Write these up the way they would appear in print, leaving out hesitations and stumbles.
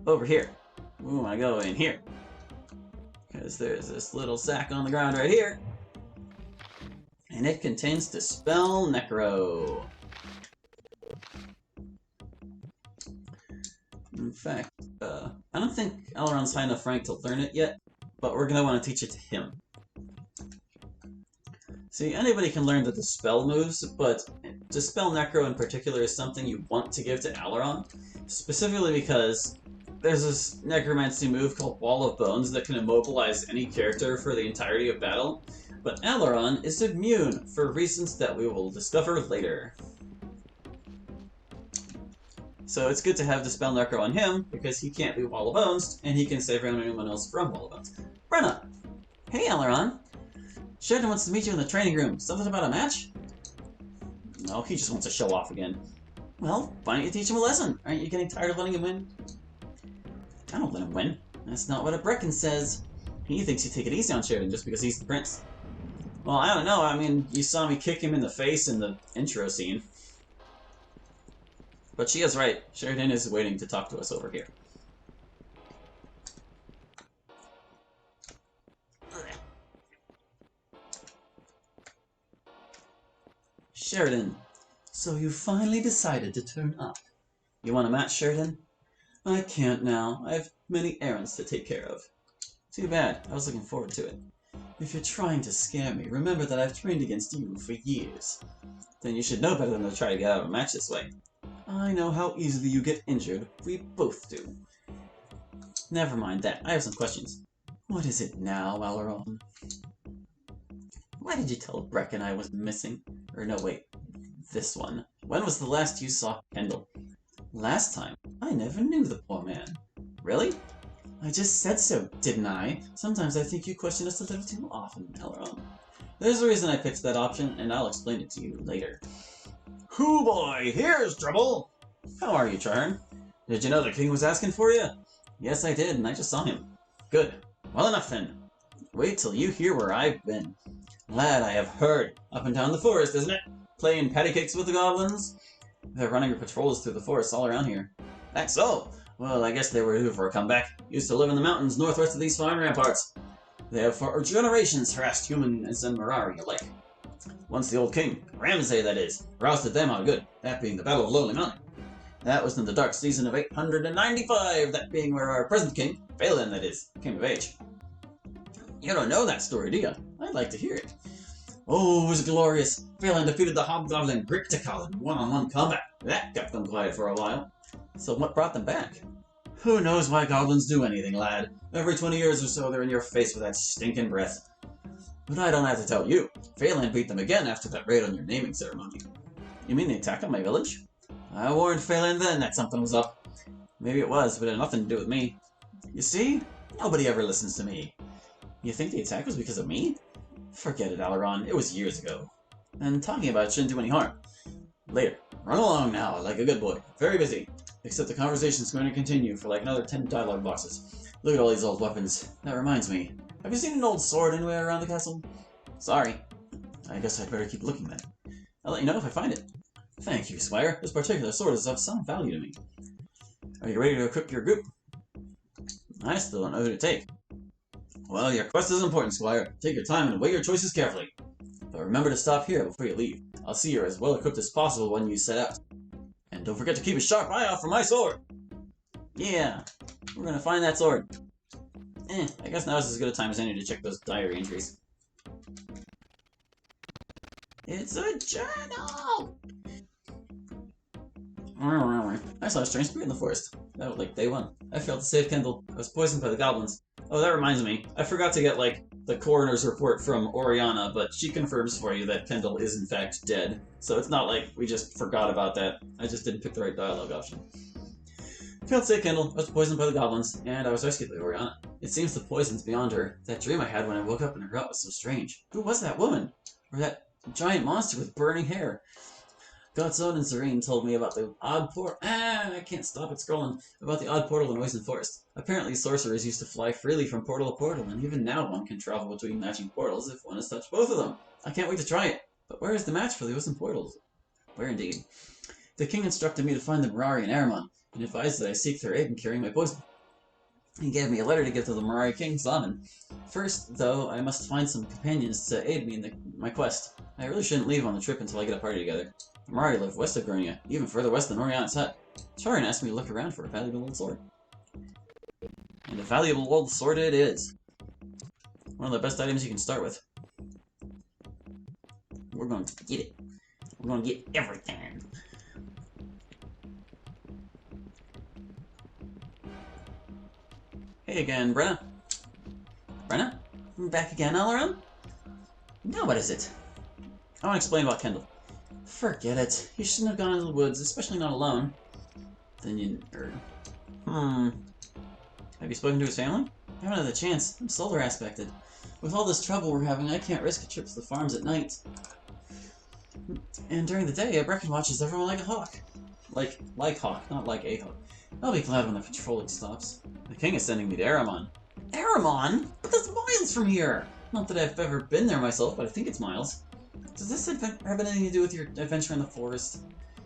over here. We want to go in here. Because there's this little sack on the ground right here. And it contains Dispel Necro. In fact, I don't think Aileron's high enough rank to learn it yet, but we're going to want to teach it to him. See, anybody can learn the Dispel moves, but Dispel Necro in particular is something you want to give to Aileron, specifically because there's this necromancy move called Wall of Bones that can immobilize any character for the entirety of battle, but Aileron is immune for reasons that we will discover later. So it's good to have Dispel Necro on him, because he can't be Wall of Bones, and he can save anyone else from Wall of Bones. Brenna! Hey, Aileron! Sheridan wants to meet you in the training room. Something about a match? No, he just wants to show off again. Well, why don't you teach him a lesson? Aren't you getting tired of letting him win? I don't let him win. That's not what a Brecken says. He thinks you take it easy on Sheridan just because he's the prince. Well, I don't know. I mean, you saw me kick him in the face in the intro scene. But she is right. Sheridan is waiting to talk to us over here. Sheridan, so you finally decided to turn up. You want a match, Sheridan? I can't now. I have many errands to take care of. Too bad. I was looking forward to it. If you're trying to scare me, remember that I've trained against you for years. Then you should know better than to try to get out of a match this way. I know how easily you get injured. We both do. Never mind that. I have some questions. What is it now, Aileron? Why did you tell Brecken I was missing? Or no, wait. This one. When was the last you saw Kendall? Last time? I never knew the poor man. Really? I just said so, didn't I? Sometimes I think you question us a little too often, Aileron. There's a reason I picked that option, and I'll explain it to you later. Hoo boy, here's trouble! How are you, Trahern? Did you know the king was asking for you? Yes, I did, and I just saw him. Good. Well enough then. Wait till you hear where I've been. Lad, I have heard. Up and down the forest, isn't it? Playing patty cakes with the goblins? They're running your patrols through the forest all around here. That's so! Well, I guess they were due for a comeback. Used to live in the mountains northwest of these fine ramparts. They have for generations harassed humans and Mirari alike. Once the old king, Ramsay that is, rousted them out good, that being the Battle of Lonely Mountain. That was in the dark season of 895, that being where our present king, Phelan that is, came of age. You don't know that story, do you? I'd like to hear it. Oh, it was glorious. Phelan defeated the hobgoblin Gricticol in one-on-one combat. That kept them quiet for a while. So what brought them back? Who knows why goblins do anything, lad? Every 20 years or so they're in your face with that stinking breath. But I don't have to tell you. Phelan beat them again after that raid on your naming ceremony. You mean the attack on my village? I warned Phelan then that something was up. Maybe it was, but it had nothing to do with me. You see? Nobody ever listens to me. You think the attack was because of me? Forget it, Aileron. It was years ago. And talking about it shouldn't do any harm. Later. Run along now, like a good boy. Very busy. Except the conversation's going to continue for like another 10 dialogue boxes. Look at all these old weapons. That reminds me. Have you seen an old sword anywhere around the castle? Sorry. I guess I'd better keep looking then. I'll let you know if I find it. Thank you, Squire. This particular sword is of some value to me. Are you ready to equip your group? I still don't know who to take. Well, your quest is important, Squire. Take your time and weigh your choices carefully. But remember to stop here before you leave. I'll see you're as well equipped as possible when you set out. And don't forget to keep a sharp eye out for my sword! Yeah, we're gonna find that sword. I guess now is as good a time as any to check those diary entries. It's a journal! I saw a strange spirit in the forest. That was like day one. I failed to save Kendall. I was poisoned by the goblins. Oh, that reminds me. I forgot to get, like, the coroner's report from Oriana, but she confirms for you that Kendall is in fact dead. So it's not like we just forgot about that. I just didn't pick the right dialogue option. Failed to save Kendall. I was poisoned by the goblins, and I was rescued by Oriana. It seems the poison's beyond her. That dream I had when I woke up in her gut was so strange. Who was that woman? Or that giant monster with burning hair? Godson and Serene told me about the odd portal. I can't stop it scrolling. About the odd portal in Poison Forest. Apparently, sorcerers used to fly freely from portal to portal, and even now one can travel between matching portals if one has touched both of them. I can't wait to try it. But where is the match for the Oisen portals? Where indeed? The king instructed me to find the Mirari and Aramon, and advised that I seek their aid in curing my poison. He gave me a letter to give to the Mariah King Shaman. First, though, I must find some companions to aid me in my quest. I really shouldn't leave on the trip until I get a party together. The Mariah live west of Grania, even further west than Oriana's hut. Trahern asked me to look around for a valuable old sword. And a valuable old sword it is. One of the best items you can start with. We're going to get it. We're going to get everything. Hey again, Brenna. Brenna? Back again, all around? Now what is it? I want to explain about Kendall. Forget it. You shouldn't have gone into the woods, especially not alone. Then you... Have you spoken to his family? I haven't had the chance. I'm solar aspected. With all this trouble we're having, I can't risk a trip to the farms at night. And during the day, Brecken watches everyone like a hawk. Like hawk, not like a hawk. I'll be glad when the patrolling stops. The king is sending me to Aramon. Aramon? But that's miles from here! Not that I've ever been there myself, but I think it's miles. Does this have anything to do with your adventure in the forest?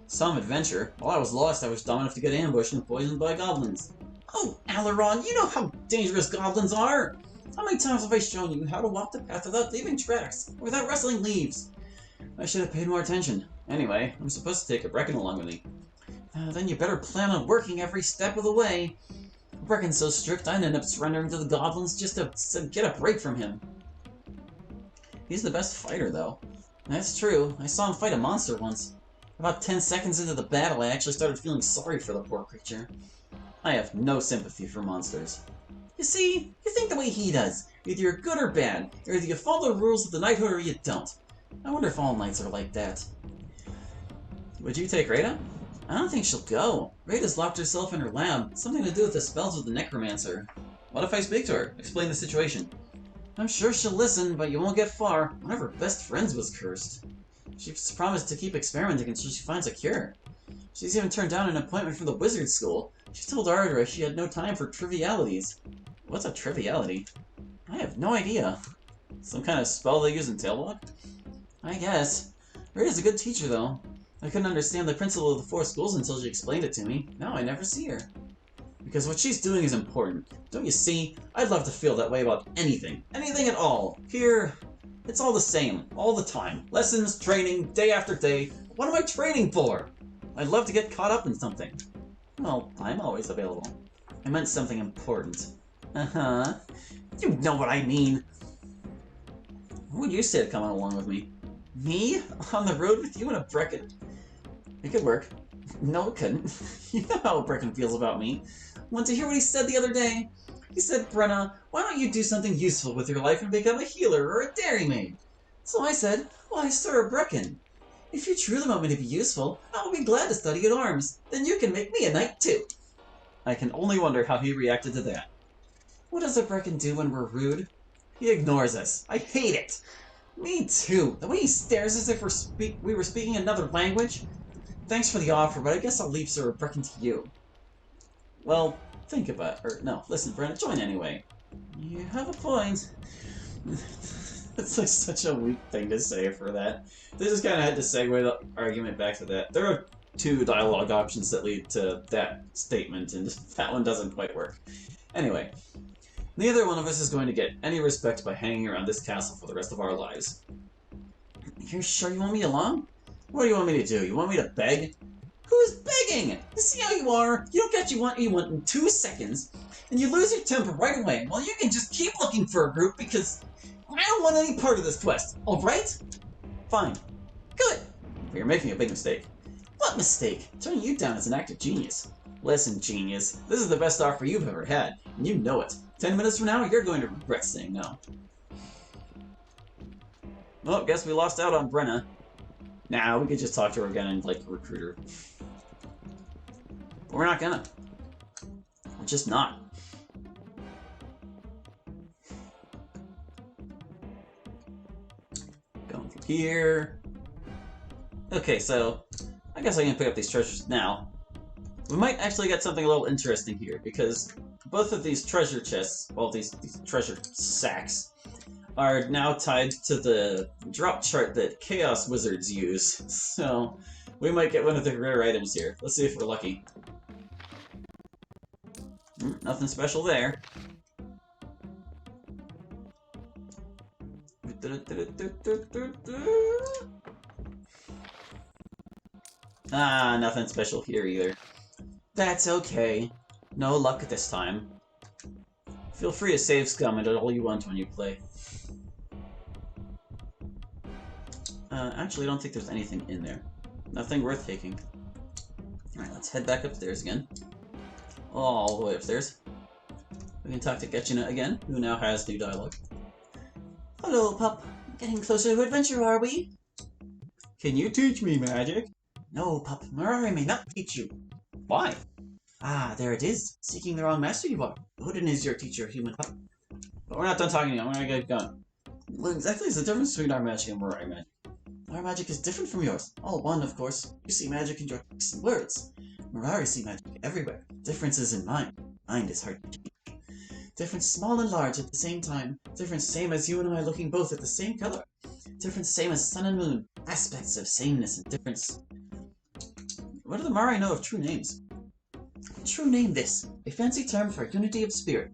Some adventure? While I was lost, I was dumb enough to get ambushed and poisoned by goblins. Oh, Aileron, you know how dangerous goblins are! How many times have I shown you how to walk the path without leaving tracks, or without rustling leaves? I should have paid more attention. Anyway, I'm supposed to take a Brecken along with me. Then you better plan on working every step of the way. Brecken's so strict, I'd end up surrendering to the goblins just to get a break from him. He's the best fighter, though. That's true. I saw him fight a monster once. About 10 seconds into the battle, I actually started feeling sorry for the poor creature. I have no sympathy for monsters. You see, you think the way he does. Either you're good or bad. Either you follow the rules of the knighthood or you don't. I wonder if all knights are like that. Would you take Rada? I don't think she'll go. Rada's locked herself in her lab. Something to do with the spells of the necromancer. What if I speak to her? Explain the situation. I'm sure she'll listen, but you won't get far. One of her best friends was cursed. She's promised to keep experimenting until she finds a cure. She's even turned down an appointment from the wizard school. She told Ardra she had no time for trivialities. What's a triviality? I have no idea. Some kind of spell they use in Tailwalk? I guess. Rada's a good teacher, though. I couldn't understand the principle of the 4 schools until she explained it to me. Now I never see her. Because what she's doing is important. Don't you see? I'd love to feel that way about anything. Anything at all. Here, it's all the same. All the time. Lessons, training, day after day. What am I training for? I'd love to get caught up in something. Well, I'm always available. I meant something important. Uh-huh. You know what I mean. Who would you say to come along with me? Me? On the road with you and a Brecken? It could work. No, it couldn't. You know how Brecken feels about me. Want to hear what he said the other day? He said, Brenna, why don't you do something useful with your life and become a healer or a dairymaid? So I said, why, Sir Brecken, if you truly want me to be useful, I will be glad to study at arms. Then you can make me a knight too. I can only wonder how he reacted to that. What does a Brecken do when we're rude? He ignores us. I hate it. Me too. The way he stares as if we were speaking another language. Thanks for the offer, but I guess I'll leave Sir Brecken to you. Well, think about it. No, listen, Brenna, join anyway. You have a point. That's like such a weak thing to say for that. They just kind of had to segue the argument back to that. There are 2 dialogue options that lead to that statement, and that one doesn't quite work. Anyway, neither one of us is going to get any respect by hanging around this castle for the rest of our lives. You're sure you want me along? What do you want me to do? You want me to beg? Who's begging? You see how you are? You don't get what you want in 2 seconds, and you lose your temper right away. Well, you can just keep looking for a group because I don't want any part of this quest, alright? Fine. Good. But you're making a big mistake. What mistake? Turning you down is an act of genius. Listen, genius, this is the best offer you've ever had, and you know it. 10 minutes from now, you're going to regret saying no. Well, guess we lost out on Brenna. Nah, we could just talk to her again and, like, recruit her. But we're not gonna. We're just not. Going through here. Okay, so I guess I can pick up these treasures now. We might actually get something a little interesting here, because both of these treasure chests, well, these treasure sacks, are now tied to the drop chart that Chaos Wizards use. So we might get one of the rare items here. Let's see if we're lucky. Nothing special there. Ah, nothing special here either. That's okay. No luck this time. Feel free to save scum and all you want when you play. Actually, I don't think there's anything in there. Nothing worth taking. Alright, let's head back upstairs again. All the way upstairs. We can talk to Getchina again, who now has new dialogue. Hello, pup. Getting closer to adventure, are we? Can you teach me magic? No, pup. Mirari may not teach you. Why? Ah, there it is. Seeking the wrong master you are. Odin is your teacher, human pup. But we're not done talking yet. I'm gonna get going. What exactly is the difference between our magic and Mirari magic? Our magic is different from yours. All one, of course. You see magic in your text and words. Mirari see magic everywhere. Differences in mind. Mind is hard to change. Difference small and large at the same time. Difference same as you and I looking both at the same color. Difference same as sun and moon. Aspects of sameness and difference. What do the Mirari know of true names? True name this. A fancy term for unity of spirit.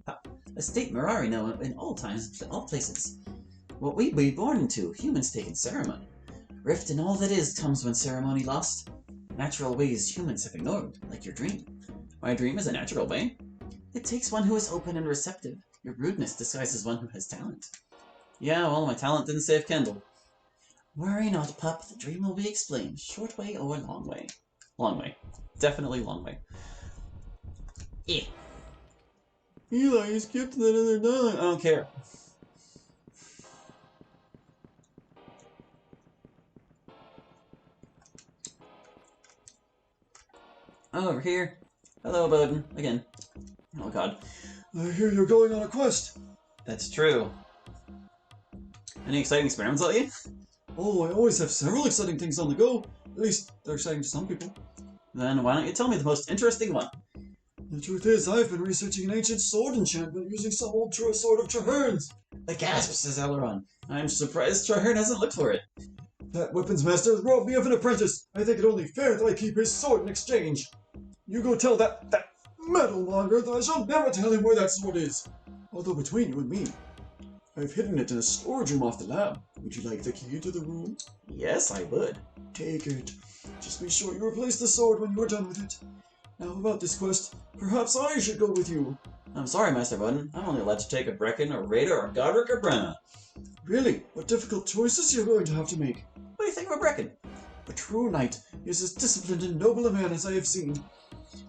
A state Mirari know in all times, all places. What we be born into, humans take in ceremony. Rift in all that is comes when ceremony lost. Natural ways humans have ignored, like your dream. My dream is a natural way. It takes one who is open and receptive. Your rudeness disguises one who has talent. Yeah, well, my talent didn't save Kendall. Worry not, pup. The dream will be explained. Short way or long way? Long way. Definitely long way. Yeah. Eli, you skipped that other dialogue. I don't care. Over here. Hello, Bowden. Again. Oh god. I hear you're going on a quest. That's true. Any exciting experiments lately? Oh, I always have several exciting things on the go. At least, they're exciting to some people. Then why don't you tell me the most interesting one? The truth is, I've been researching an ancient sword enchantment using some old sword of Trahern's. The gasp, says Aileron. I'm surprised Trahern hasn't looked for it. That weapons master has robbed me of an apprentice. I think it only fair that I keep his sword in exchange. You go tell that metal monger that I shall never tell him where that sword is. Although between you and me, I've hidden it in a storage room off the lab. Would you like the key to the room? Yes, I would. Take it. Just be sure you replace the sword when you are done with it. Now about this quest, perhaps I should go with you. I'm sorry, Master Bowden. I'm only allowed to take a Brecken, or Raider, or Godric, or Brenna. Really? What difficult choices you're going to have to make. What do you think of a Brecken? A true knight is as disciplined and noble a man as I have seen.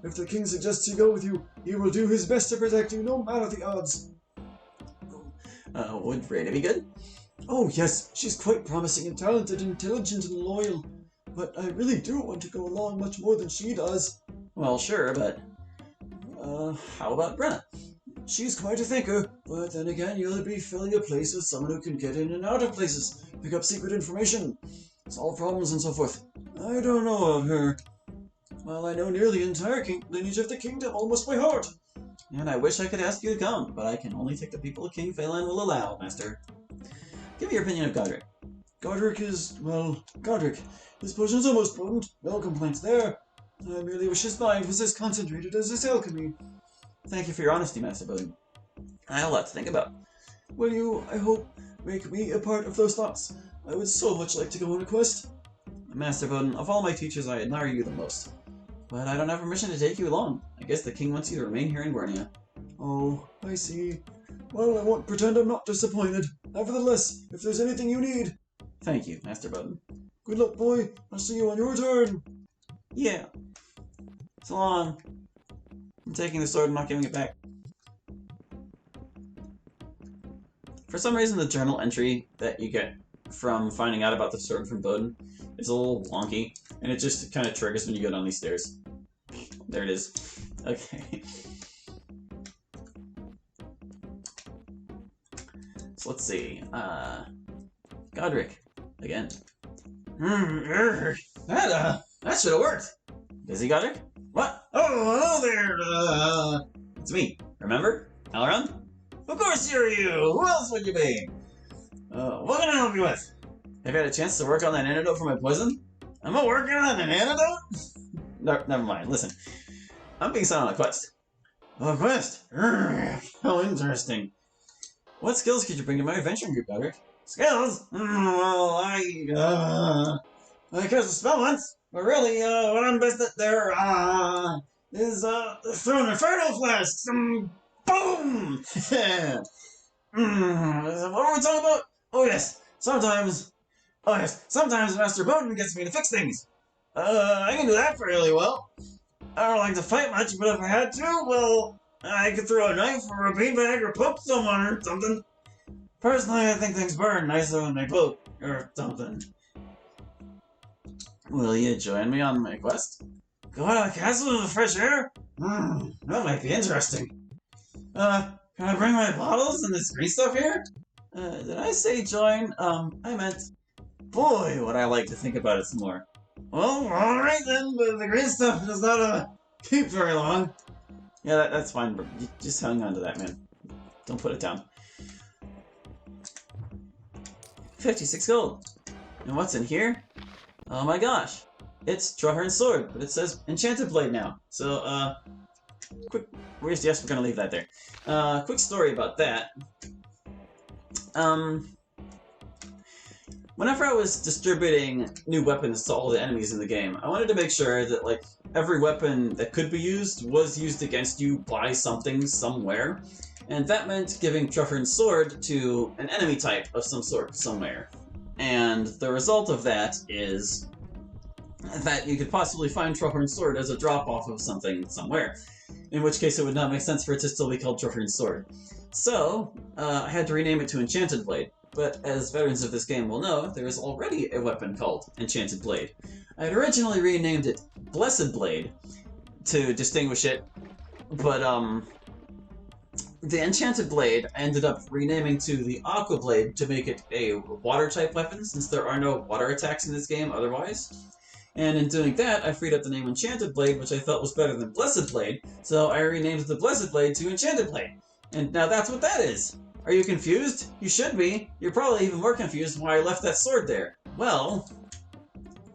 If the king suggests you go with you, he will do his best to protect you no matter the odds. Would Raider be good? Oh yes, she's quite promising and talented, intelligent and loyal. But I really do want to go along much more than she does. Well, sure, but... how about Brenna? She's quite a thinker, but then again, you'll be filling a place with someone who can get in and out of places, pick up secret information, solve problems and so forth. I don't know of her. Well, I know nearly the entire lineage of the kingdom almost by heart. And I wish I could ask you to come, but I can only take the people of King Phelan will allow, Master. Give me your opinion of Godric. Godric is, well, Godric. His potions are most potent, no complaints there. I merely wish his mind was as concentrated as his alchemy. Thank you for your honesty, Master Bowden. I have a lot to think about. Will you, I hope, make me a part of those thoughts? I would so much like to go on a quest. Master Bowden, of all my teachers, I admire you the most. But I don't have permission to take you along. I guess the king wants you to remain here in Guernia. Oh, I see. Well, I won't pretend I'm not disappointed. Nevertheless, if there's anything you need... Thank you, Master Bowden. Good luck, boy. I'll see you on your turn. Yeah. So long. I'm taking the sword and not giving it back. For some reason, the journal entry that you get from finding out about the sword from Bowden is a little wonky, and it just kind of triggers when you go down these stairs. There it is. Okay. So let's see. Godric. Again. That should have worked. Busy, Godric? What? Oh, hello there. It's me. Remember? Aileron? Of course you're you. Who else would you be? What can I help you with? Have you had a chance to work on that antidote for my poison? Am I working on an antidote? No, never mind. Listen. I'm being sent on a quest. A quest! How interesting. What skills could you bring to my adventuring group, Godric? Skills? Well, I cast a spell once, but really, what I'm best at there, is, throwing Inferno Flasks! Boom! What were we talking about? Oh yes, sometimes Master Bowden gets me to fix things. I can do that fairly well. I don't like to fight much, but if I had to, well, I could throw a knife or a beanbag or poke someone or something. Personally, I think things burn nicer when they poke or something. Will you join me on my quest? Go out of the castle to the fresh air? That might be interesting. Can I bring my bottles and this green stuff here? Did I say join? I meant... Boy, would I like to think about it some more. Well, alright then, but the green stuff does not, keep very long. Yeah, that's fine, but just hang on to that, man. Don't put it down. 56 gold. And what's in here? Oh my gosh. It's Trahern's sword, but it says Enchanted Blade now. So, quick... Yes, we're gonna leave that there. Quick story about that. Whenever I was distributing new weapons to all the enemies in the game, I wanted to make sure that, like, every weapon that could be used was used against you by something somewhere. And that meant giving Trahern's sword to an enemy type of some sort somewhere. And the result of that is that you could possibly find Trahern's sword as a drop-off of something somewhere. In which case it would not make sense for it to still be called Trahern's sword. So, I had to rename it to Enchanted Blade. But as veterans of this game will know, there is already a weapon called Enchanted Blade. I had originally renamed it Blessed Blade to distinguish it, but the Enchanted Blade I ended up renaming to the Aqua Blade to make it a water-type weapon, since there are no water attacks in this game otherwise. And in doing that, I freed up the name Enchanted Blade, which I felt was better than Blessed Blade, so I renamed the Blessed Blade to Enchanted Blade. And now that's what that is! Are you confused? You should be. You're probably even more confused why I left that sword there. Well...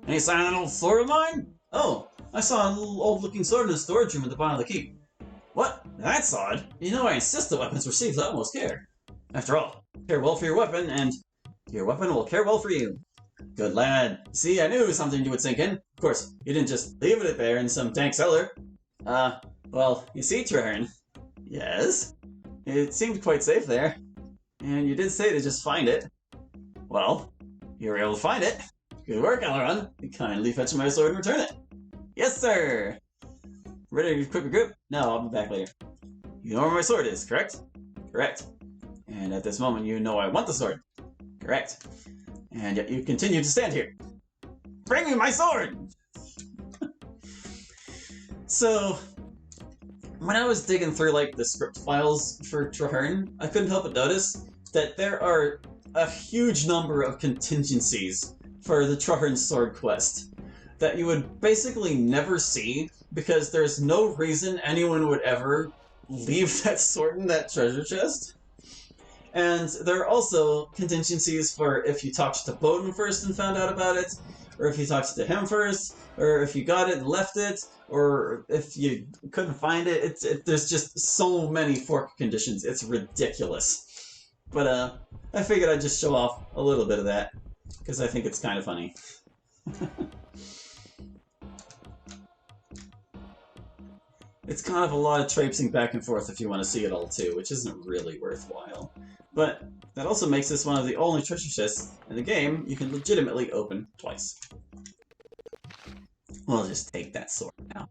Any sign of that old sword of mine? Oh, I saw a little old-looking sword in the storage room at the bottom of the keep. What? That's odd. You know I insist the weapons receive the utmost care. After all, care well for your weapon, and your weapon will care well for you. Good lad. See, I knew something would sink in. Of course, you didn't just leave it there in some dank cellar. Well, you see, Trahern. Yes? It seemed quite safe there. And you did say to just find it. Well, you were able to find it. Good work, Aileron. Kindly fetch my sword and return it. Yes, sir! Ready to equip your group? No, I'll be back later. You know where my sword is, correct? Correct. And at this moment, you know I want the sword. Correct. And yet you continue to stand here. Bring me my sword! So, when I was digging through, like, the script files for Trahern, I couldn't help but notice that there are a huge number of contingencies for the Trahern Sword quest that you would basically never see because there's no reason anyone would ever leave that sword in that treasure chest. And there are also contingencies for if you talked to Bowden first and found out about it, or if you talked to him first, or if you got it and left it, or if you couldn't find it. There's just so many fork conditions, it's ridiculous. But I figured I'd just show off a little bit of that, because I think it's kind of funny. It's kind of a lot of traipsing back and forth if you want to see it all too, which isn't really worthwhile. But that also makes this one of the only treasure chests in the game you can legitimately open twice. We'll just take that sword now.